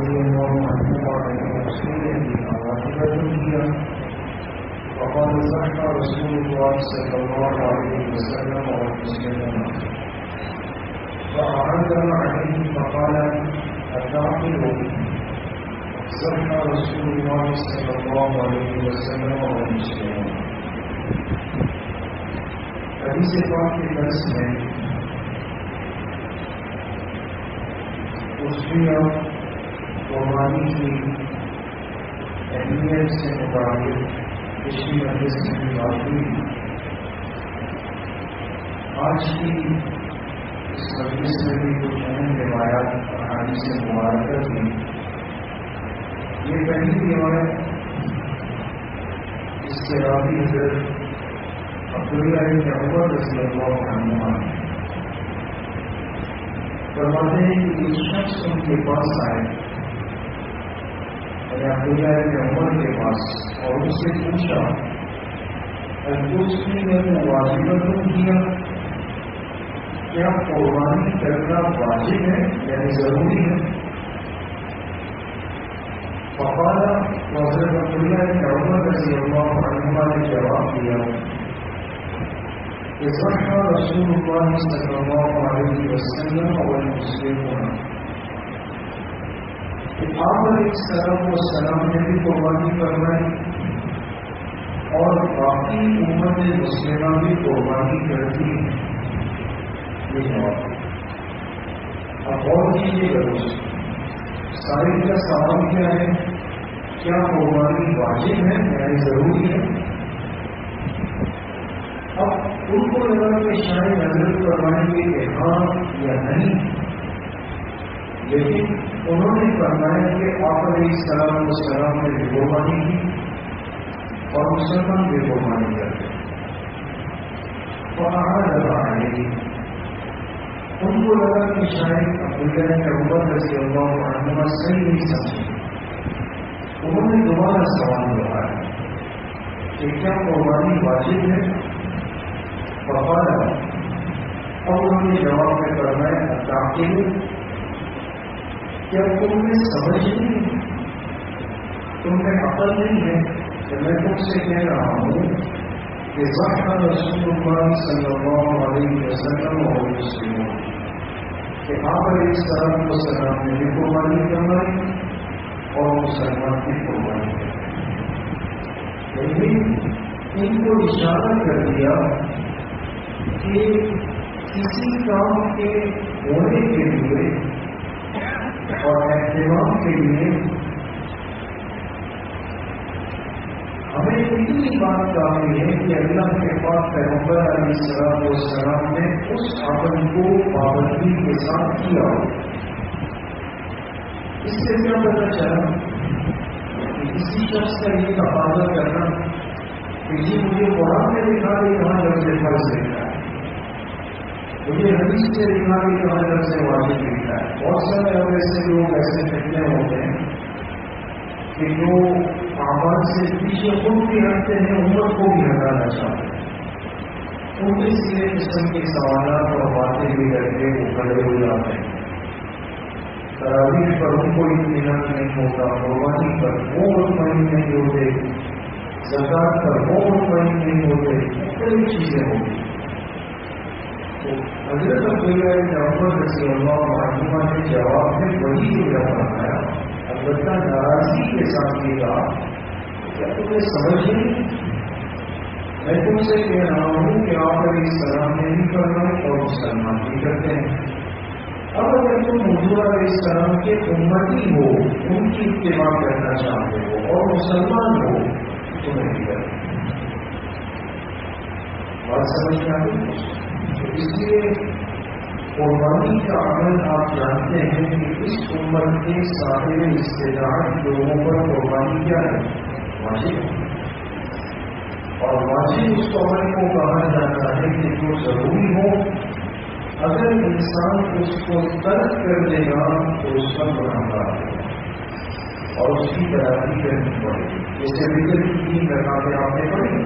رضي الله عنه وعن المسلمين أواخرهم فقال صح رسول الله صلى الله عليه وسلم والمسلمون فأعرضنا عليه فقال التعقل صح رسول الله صلى الله عليه وسلم والمسلمون. حدیث پاک کے درس میں خوشیاں قربانی کی اہمیت سے متعلق پچھلی مجلس میں بھی بات ہوئی. آج کی اس مجلس میں بھی کچھ اہم روایات احادیث مبارکہ تھی. یہ پہلی روایت اس کے راوی حضرت عبداللہ بن عمر رضی اللہ عنہما فرماتے ہیں کہ ایک شخص ان کے پاس آئے عبداللہ بن عمر کے پاس اور اس سے پوچھا الکوچنی نے واجبتوں کیا کیا قربانی کرنا واجب ہے یعنی ضروری ہے؟ فقال حضرت عبداللہ بن عمر رضی اللہ عنہما نے جواب دیا صح رسول الله صلى الله عليه وسلم والمسلمون. آپ علیہ السلام نے بھی قربانی فرمائی اور باقی امت مسلمہ بھی قربانی کرتی ہے. یہ جواب. اب اور کیجیے گا سارے کا سوال کیا ہے؟ کیا قربانی واجب ہے یعنی ضروری ہے؟ اب ان کو لگا کہ شاید نظر فرمائیں گے کہ ہاں یا نہیں، لیکن انہوں نے فرمایا کہ آپ علیہ السلام نے بھی قربانی کی اور مسلمان بھی قربانی کرتے. ان کو لگا کہ شاید عبداللہ بن عمر رضی اللہ عنہما صحیح نہیں سمجھے. انہوں نے دوبارہ سوال دہرایا کہ کیا قربانی واجب ہے؟ فقال اب انہوں نے جواب میں فرمایا التعقل کیا تم نے سمجھ نہیں، تم میں عقل نہیں ہے کہ میں تم سے کہہ رہا ہوں کہ صح رسول اللہ صلی اللہ علیہ وسلم اور مسلمون کہ آپ علیہ السلام نے بھی قربانی کروائی اور مسلمان کی قربانی کروائی. لیکن ان کو اشارہ کر دیا کہ کسی کام کے ہونے کے لیے اور اہتمام کے لیے ہمیں اتنی بات کافی ہے کہ اللہ کے پاس پیغمبر علیہ السلام نے اس عمل کو پابندی کے ساتھ کیا. اس سے کیا پتہ چلا کہ کسی شخص کا یہ تقاضا کرنا کہ جی مجھے قرآن میں لکھا ہے کہاں لفظ فرض لکھا ہے، مجھے حدیث سے لکھا ہے کہاں لفظ واجب لکھا ہے. بہت سارے اب ایسے لوگ ایسے فتنے ہوتے ہیں کہ جو اعمال سے پیچھے خود بھی ہٹتے ہیں امت کو بھی ہٹانا چاہتے ہیں. ان کے سیرے قسم کے سوالات اور باتیں بھی کر کے وہ کھڑے ہو جاتے ہیں. تراویح پر ان کو اطمینان نہیں ہوتا، قربانی پر وہ مطمئن نہیں ہوتے، زکات پر وہ مطمئن نہیں ہوتے، کئی چیزیں ہوتی. تو حضرت عبداللہ بن عمر رضی اللہ عنہما نے جواب میں وہی جواب بتایا، البتہ ناراضگی کے ساتھ یہ کہا کیا تمہیں سمجھ نہیں، میں تم سے کہہ رہا ہوں کہ آپ علیہ السلام نے بھی کرنا اور مسلمان بھی کرتے ہیں. اب اگر تم حضور علیہ السلام کے امتی ہو، ان کی اتباع کرنا چاہتے ہو اور مسلمان ہو تو نہیں کرتے. بات سمجھ میں آئی؟ اس لیے قربانی کا عمل آپ جانتے ہیں کہ اس امت کے صاحب استطاعت لوگوں پر قربانی کیا ہے؟ واجب. اور واجب اس عمل کو کہا جاتا ہے کہ جو ضروری ہو، اگر انسان اس کو ترک کر دے گا تو اس کا گناہگار ہوگا اور اس کی تیاری کرنی پڑے گی. جیسے وطر کی 3 رکعتیں آپ نے پڑھی،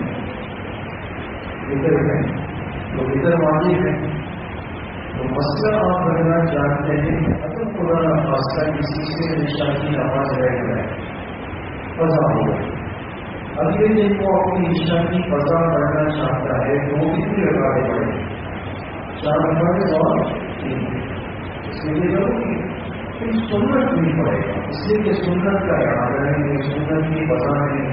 وطر میں تو وطر واجب ہے. تو مسئلہ آپ بننا چاہتے ہیں کہ خدا نخواستہ کسی سے عشاء کی نماز رہ جائے، قضا ہو گئی، اگلے دن وہ اپنی عشاء کی قضا کرنا چاہتا ہے تو وہ کتنی رکعتیں پڑھے؟ 4 رکعتیں اور 3، اس کے لیے ضروری پھر سنت نہیں پڑے گا، اس لیے کہ سنت کا ارادہ ہے، سنت کی قضا نہیں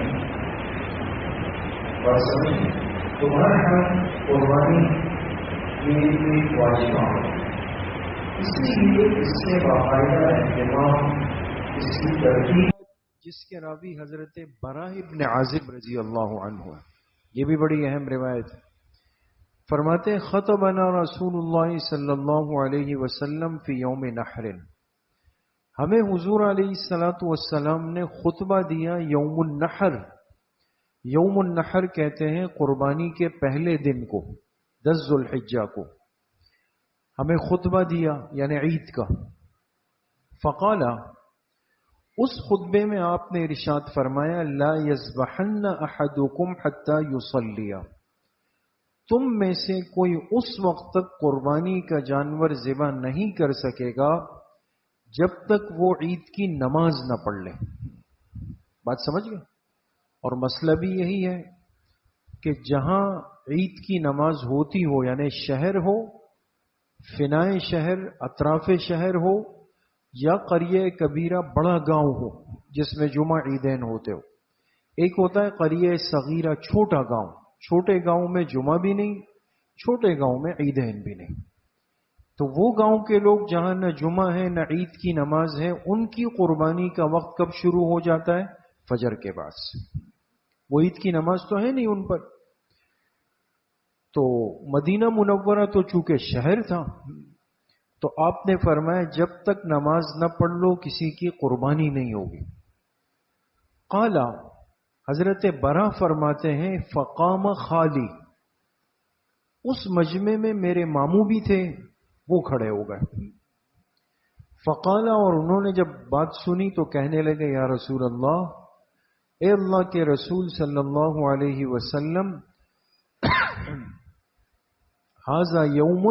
اور سمجھ تمہارے یہاں قربانی ایک واجب ہے، اس لیے اس سے باقاعدہ اہتمام، اس کی ترتیب، جس کے راوی حضرت براء بن عازب رضی اللہ عنہ، یہ بھی بڑی اہم روایت ہے، فرماتے ہیں خطبنا رسول اللہ صلی اللہ علیہ وسلم فی یوم نحر، ہمیں حضور علیہ الصلاۃ والسلام نے خطبہ دیا یوم النحر، یوم النحر کہتے ہیں قربانی کے پہلے دن کو، 10 ذو الحجہ کو ہمیں خطبہ دیا یعنی عید کا، فقال، اس خطبے میں آپ نے ارشاد فرمایا لا یذبحن احدکم حتی یصلی، تم میں سے کوئی اس وقت تک قربانی کا جانور ذبح نہیں کر سکے گا جب تک وہ عید کی نماز نہ پڑھ لے۔ بات سمجھ گئے؟ اور مسئلہ بھی یہی ہے کہ جہاں عید کی نماز ہوتی ہو، یعنی شہر ہو، فنائے شہر، اطراف شہر ہو، یا قریہ کبیرہ بڑا گاؤں ہو جس میں جمعہ عیدین ہوتے ہو، ایک ہوتا ہے قریہ صغیرہ چھوٹا گاؤں، چھوٹے گاؤں میں جمعہ بھی نہیں، چھوٹے گاؤں میں عیدین بھی نہیں، تو وہ گاؤں کے لوگ جہاں نہ جمعہ ہے نہ عید کی نماز ہے، ان کی قربانی کا وقت کب شروع ہو جاتا ہے؟ فجر کے بعد سے۔ وہ عید کی نماز تو ہے نہیں ان پر، تو مدینہ منورہ تو چونکہ شہر تھا، تو آپ نے فرمایا جب تک نماز نہ پڑھ لو کسی کی قربانی نہیں ہوگی۔ قال، حضرت برا فرماتے ہیں فقام خالی، اس مجمع میں میرے ماموں بھی تھے، وہ کھڑے ہو گئے۔ فقال، اور انہوں نے جب بات سنی تو کہنے لگے یا رسول اللہ، اے اللہ کے رسول صلی اللہ علیہ وسلم، ھذا یوم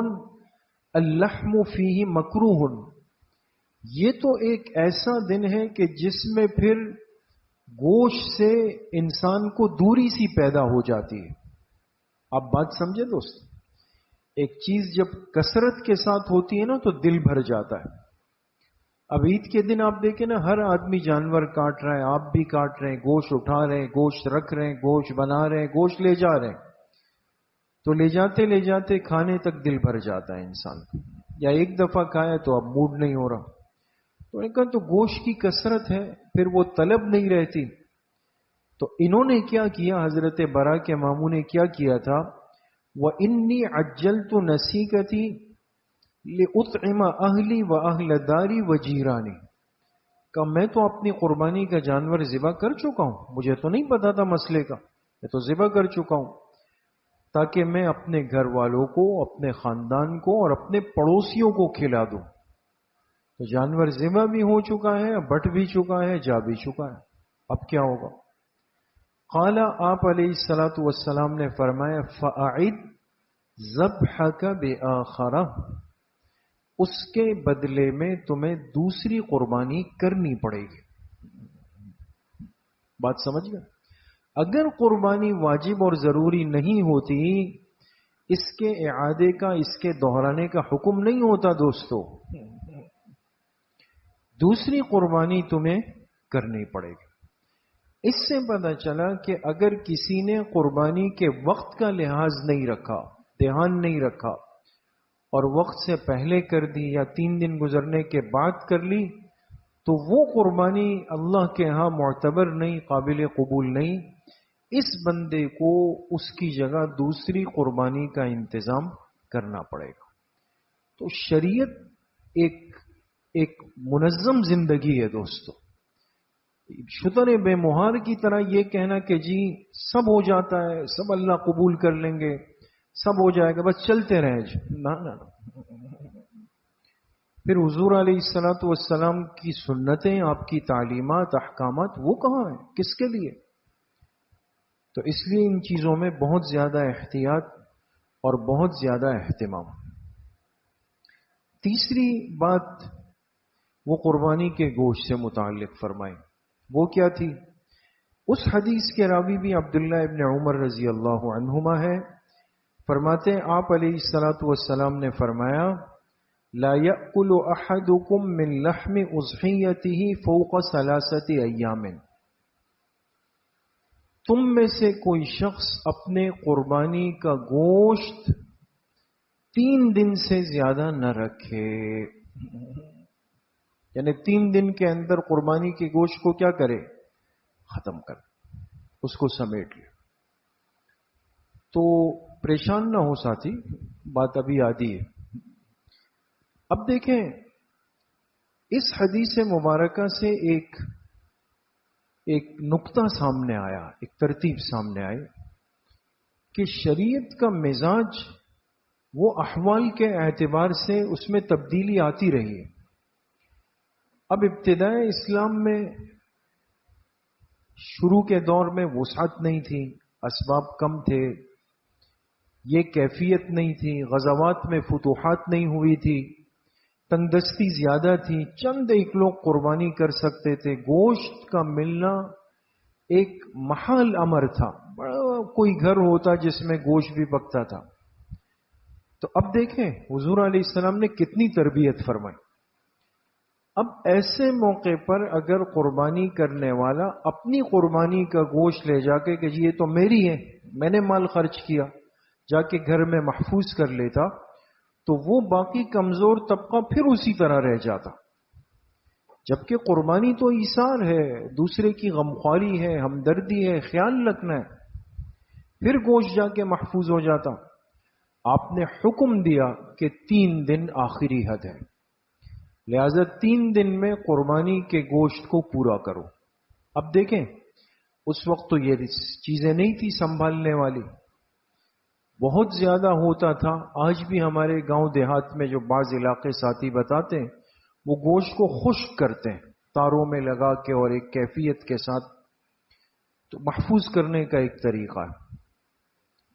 اللحم فیہ مکروہ، یہ تو ایک ایسا دن ہے کہ جس میں پھر گوشت سے انسان کو دوری سی پیدا ہو جاتی ہے۔ آپ بات سمجھے دوست، ایک چیز جب کثرت کے ساتھ ہوتی ہے نا تو دل بھر جاتا ہے۔ اب عید کے دن آپ دیکھیں نا، ہر آدمی جانور کاٹ رہا ہے، آپ بھی کاٹ رہے ہیں، گوشت اٹھا رہے ہیں، گوشت رکھ رہے ہیں، گوشت بنا رہے ہیں، گوشت لے جا رہے ہیں، تو لے جاتے کھانے تک دل بھر جاتا ہے انسان کو، یا ایک دفعہ کھایا تو اب موڈ نہیں ہو رہا، تو ان کا تو گوشت کی کثرت ہے، پھر وہ طلب نہیں رہتی۔ تو انہوں نے کیا کیا، حضرت برا کے ماموں نے کیا کیا تھا، وَإِنِّي عَجَّلْتُ نَسِيكَتِي لِأُطْعِمَ أَهْلِي وَأَهْلَ دَارِي وَجِيرَانِي، کہ میں تو اپنی قربانی کا جانور ذبح کر چکا ہوں، مجھے تو نہیں پتا تھا مسئلے کا، میں تو ذبح کر چکا ہوں، تاکہ میں اپنے گھر والوں کو، اپنے خاندان کو اور اپنے پڑوسیوں کو کھلا دوں۔ تو جانور ذبح بھی ہو چکا ہے، بٹ بھی چکا ہے، جا بھی چکا ہے، اب کیا ہوگا؟ قال، آپ علیہ الصلوۃ والسلام نے فرمایا فَأَعِدْ ذَبْحَكَ بِآخَرَةٍ، اس کے بدلے میں تمہیں دوسری قربانی کرنی پڑے گی۔ بات سمجھ گئے؟ اگر قربانی واجب اور ضروری نہیں ہوتی، اس کے اعادے کا، اس کے دہرانے کا حکم نہیں ہوتا دوستو، دوسری قربانی تمہیں کرنی پڑے گی۔ اس سے پتہ چلا کہ اگر کسی نے قربانی کے وقت کا لحاظ نہیں رکھا، دھیان نہیں رکھا، اور وقت سے پہلے کر دی یا 3 دن گزرنے کے بعد کر لی، تو وہ قربانی اللہ کے ہاں معتبر نہیں، قابل قبول نہیں۔ اس بندے کو اس کی جگہ دوسری قربانی کا انتظام کرنا پڑے گا۔ تو شریعت ایک منظم زندگی ہے دوستو۔ شتر بے مہار کی طرح یہ کہنا کہ جی سب ہو جاتا ہے، سب اللہ قبول کر لیں گے، سب ہو جائے گا، بس چلتے رہیں جی، نہ۔ پھر حضور علیہ الصلوۃ والسلام کی سنتیں، آپ کی تعلیمات، احکامات، وہ کہاں ہیں، کس کے لیے؟ تو اس لیے ان چیزوں میں بہت زیادہ احتیاط اور بہت زیادہ اہتمام۔ تیسری بات وہ قربانی کے گوشت سے متعلق فرمائیں. وہ کیا تھی؟ اس حدیث کے راوی بھی عبداللہ ابن عمر رضی اللہ عنہما ہے. فرماتے ہیں آپ علیہ الصلوۃ والسلام نے فرمایا لا یأکل احدکم من لحم اضحیتہ فوق 3 ایام. تم میں سے کوئی شخص اپنے قربانی کا گوشت 3 دن سے زیادہ نہ رکھے. یعنی 3 دن کے اندر قربانی کے گوشت کو کیا کرے؟ ختم کر، اس کو سمیٹ لے. تو پریشان نہ ہو ساتھی، بات ابھی آدھی ہے. اب دیکھیں اس حدیث مبارکہ سے ایک نقطہ سامنے آیا، ایک ترتیب سامنے آئی کہ شریعت کا مزاج وہ احوال کے اعتبار سے اس میں تبدیلی آتی رہی ہے. اب ابتدائے اسلام میں شروع کے دور میں وسعت نہیں تھی، اسباب کم تھے، یہ کیفیت نہیں تھی، غزوات میں فتوحات نہیں ہوئی تھی، تنگدستی زیادہ تھی، چند ایک لوگ قربانی کر سکتے تھے، گوشت کا ملنا ایک محال امر تھا، بڑا کوئی گھر ہوتا جس میں گوشت بھی پکتا تھا. تو اب دیکھیں حضور علیہ السلام نے کتنی تربیت فرمائی. اب ایسے موقع پر اگر قربانی کرنے والا اپنی قربانی کا گوشت لے جا کے کہ یہ تو میری ہے، میں نے مال خرچ کیا، جا کے گھر میں محفوظ کر لیتا، تو وہ باقی کمزور طبقہ پھر اسی طرح رہ جاتا. جبکہ قربانی تو ایثار ہے، دوسرے کی غمخواری ہے، ہمدردی ہے، خیال رکھنا ہے، پھر گوشت جا کے محفوظ ہو جاتا. آپ نے حکم دیا کہ 3 دن آخری حد ہے، لہذا 3 دن میں قربانی کے گوشت کو پورا کرو. اب دیکھیں اس وقت تو یہ چیزیں نہیں تھی سنبھالنے والی، بہت زیادہ ہوتا تھا. آج بھی ہمارے گاؤں دیہات میں جو بعض علاقے ساتھی بتاتے ہیں وہ گوشت کو خشک کرتے ہیں تاروں میں لگا کے اور ایک کیفیت کے ساتھ، تو محفوظ کرنے کا ایک طریقہ ہے.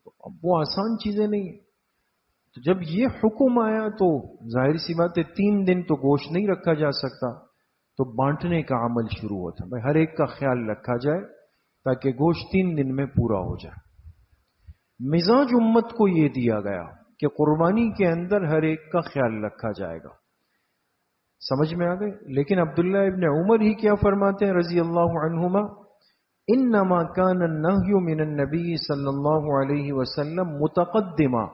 تو اب وہ آسان چیزیں نہیں ہیں. تو جب یہ حکم آیا تو ظاہر سی بات ہے 3 دن تو گوشت نہیں رکھا جا سکتا، تو بانٹنے کا عمل شروع ہوتا. بھائی ہر ایک کا خیال رکھا جائے تاکہ گوشت 3 دن میں پورا ہو جائے. مزاج امت کو یہ دیا گیا کہ قربانی کے اندر ہر ایک کا خیال رکھا جائے گا. سمجھ میں آ گئے؟ لیکن عبداللہ ابن عمر ہی کیا فرماتے ہیں رضی اللہ عنہما، انما کان النہی من النبی صلی اللہ علیہ وسلم متقدما،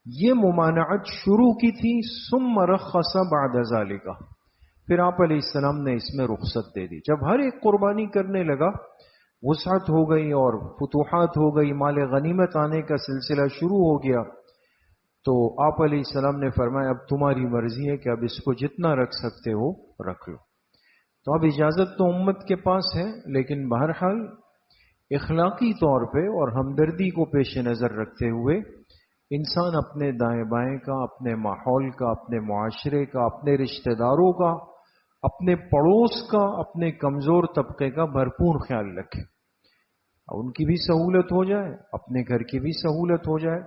یہ ممانعت شروع کی تھی، ثم رخص بعد ذالک، پھر آپ علیہ السلام نے اس میں رخصت دے دی. جب ہر ایک قربانی کرنے لگا، وسعت ہو گئی اور فتوحات ہو گئی، مال غنیمت آنے کا سلسلہ شروع ہو گیا، تو آپ علیہ السلام نے فرمایا اب تمہاری مرضی ہے کہ اب اس کو جتنا رکھ سکتے ہو رکھ لو. تو اب اجازت تو امت کے پاس ہے، لیکن بہرحال اخلاقی طور پہ اور ہمدردی کو پیش نظر رکھتے ہوئے انسان اپنے دائیں بائیں کا، اپنے ماحول کا، اپنے معاشرے کا، اپنے رشتہ داروں کا، اپنے پڑوس کا، اپنے کمزور طبقے کا بھرپور خیال رکھے. ان کی بھی سہولت ہو جائے، اپنے گھر کی بھی سہولت ہو جائے،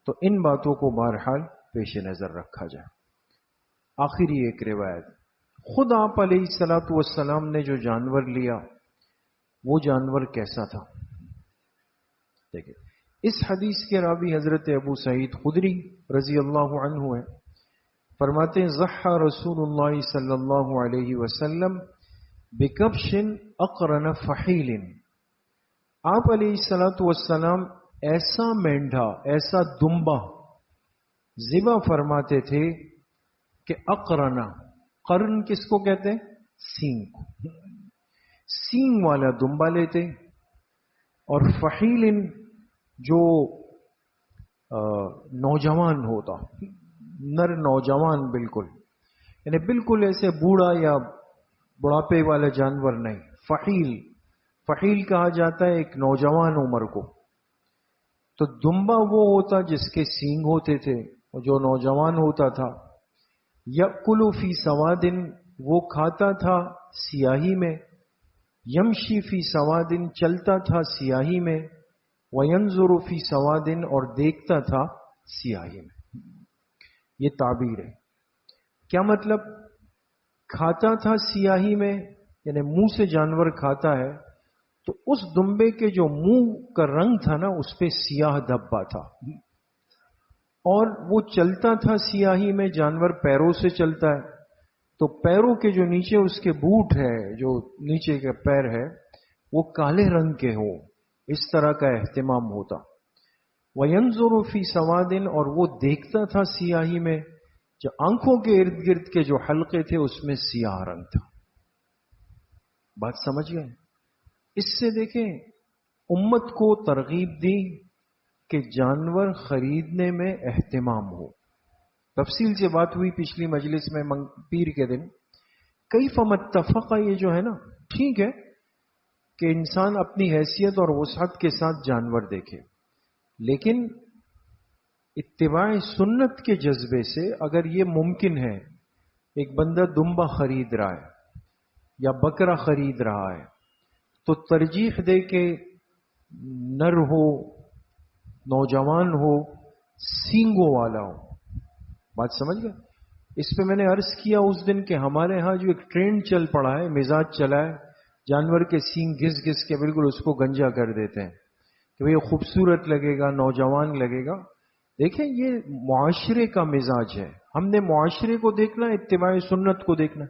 تو ان باتوں کو بہرحال پیش نظر رکھا جائے. آخری ایک روایت، خود آپ علیہ الصلوۃ والسلام نے جو جانور لیا وہ جانور کیسا تھا؟ دیکھیں اس حدیث کے راوی حضرت ابو سعید خدری رضی اللہ عنہ ہیں. فرماتے ہیں ضحى رسول اللہ صلی اللہ علیہ وسلم بکبش اقرن فحیل، آپ علیہ الصلوۃ والسلام ایسا مینڈھا، ایسا دمبا ذبح فرماتے تھے کہ اقرنا، قرن کس کو کہتے ہیں؟ سینگ کو، سینگ والا دمبا لیتے، اور فحیل جو نوجوان ہوتا، نر نوجوان، بالکل یعنی بالکل ایسے بوڑھا یا بڑھاپے والا جانور نہیں، فحیل، فحیل کہا جاتا ہے ایک نوجوان عمر کو. تو دمبا وہ ہوتا جس کے سینگ ہوتے تھے اور جو نوجوان ہوتا تھا. یأکل فی سواد، وہ کھاتا تھا سیاہی میں، یمشی فی سواد، چلتا تھا سیاہی میں، وینظر فی سواد، اور دیکھتا تھا سیاہی میں. یہ تعبیر ہے. کیا مطلب؟ کھاتا تھا سیاہی میں، یعنی منہ سے جانور کھاتا ہے تو اس دمبے کے جو منہ کا رنگ تھا نا اس پہ سیاہ دھبا تھا، اور وہ چلتا تھا سیاہی میں، جانور پیروں سے چلتا ہے تو پیروں کے جو نیچے اس کے بوٹ ہے، جو نیچے کے پیر ہے وہ کالے رنگ کے ہو، اس طرح کا اہتمام ہوتا۔ وَيَنظُرُ فِي سَوَادٍ، اور وہ دیکھتا تھا سیاہی میں، جو آنکھوں کے ارد گرد کے جو حلقے تھے اس میں سیاہ رنگ تھا۔ بات سمجھ گئے؟ اس سے دیکھیں امت کو ترغیب دی کہ جانور خریدنے میں اہتمام ہو۔ تفصیل سے بات ہوئی پچھلی مجلس میں پیر کے دن۔ کیف متفق، یہ جو ہے نا، ٹھیک ہے کہ انسان اپنی حیثیت اور وسعت کے ساتھ جانور دیکھے، لیکن اتباع سنت کے جذبے سے اگر یہ ممکن ہے، ایک بندہ دمبا خرید رہا ہے یا بکرا خرید رہا ہے تو ترجیح دے کہ نر ہو، نوجوان ہو، سینگوں والا ہو۔ بات سمجھ گئے؟ اس پہ میں نے عرض کیا اس دن کہ ہمارے ہاں جو ایک ٹرینڈ چل پڑا ہے، مزاج چلا ہے، جانور کے سینگ گھس گھس کے بالکل اس کو گنجا کر دیتے ہیں کہ بھئی یہ خوبصورت لگے گا، نوجوان لگے گا۔ دیکھیں یہ معاشرے کا مزاج ہے، ہم نے معاشرے کو دیکھنا، اتباع سنت کو دیکھنا۔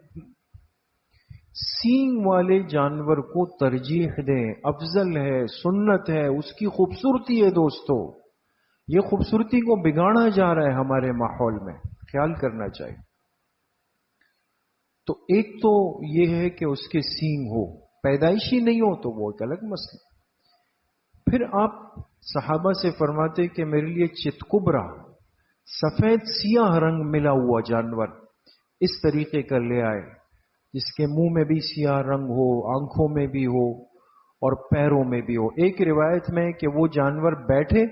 سینگ والے جانور کو ترجیح دیں، افضل ہے، سنت ہے، اس کی خوبصورتی ہے۔ دوستو یہ خوبصورتی کو بگاڑا جا رہا ہے ہمارے ماحول میں، خیال کرنا چاہیے۔ تو ایک تو یہ ہے کہ اس کے سینگ ہو، پیدائشی نہیں ہو تو وہ ایک الگ مسئلہ۔ پھر آپ صحابہ سے فرماتے کہ میرے لیے چتکبرا، سفید سیاہ رنگ ملا ہوا جانور اس طریقے کا لے آئے، جس کے منہ میں بھی سیاہ رنگ ہو، آنکھوں میں بھی ہو اور پیروں میں بھی ہو۔ ایک روایت میں کہ وہ جانور بیٹھے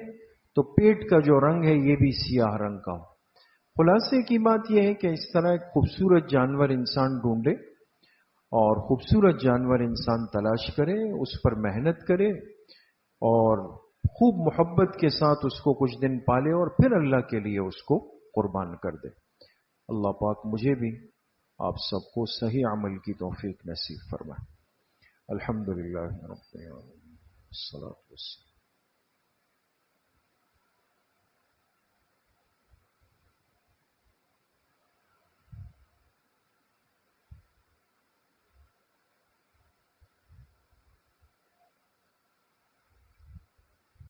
تو پیٹ کا جو رنگ ہے یہ بھی سیاہ رنگ کا ہو۔ خلاصے کی بات یہ ہے کہ اس طرح ایک خوبصورت جانور انسان ڈھونڈے اور خوبصورت جانور انسان تلاش کرے، اس پر محنت کرے اور خوب محبت کے ساتھ اس کو کچھ دن پالے اور پھر اللہ کے لیے اس کو قربان کر دے۔ اللہ پاک مجھے بھی آپ سب کو صحیح عمل کی توفیق نصیب فرمائے۔ الحمدللہ رب العالمین، الصلاۃ والسلام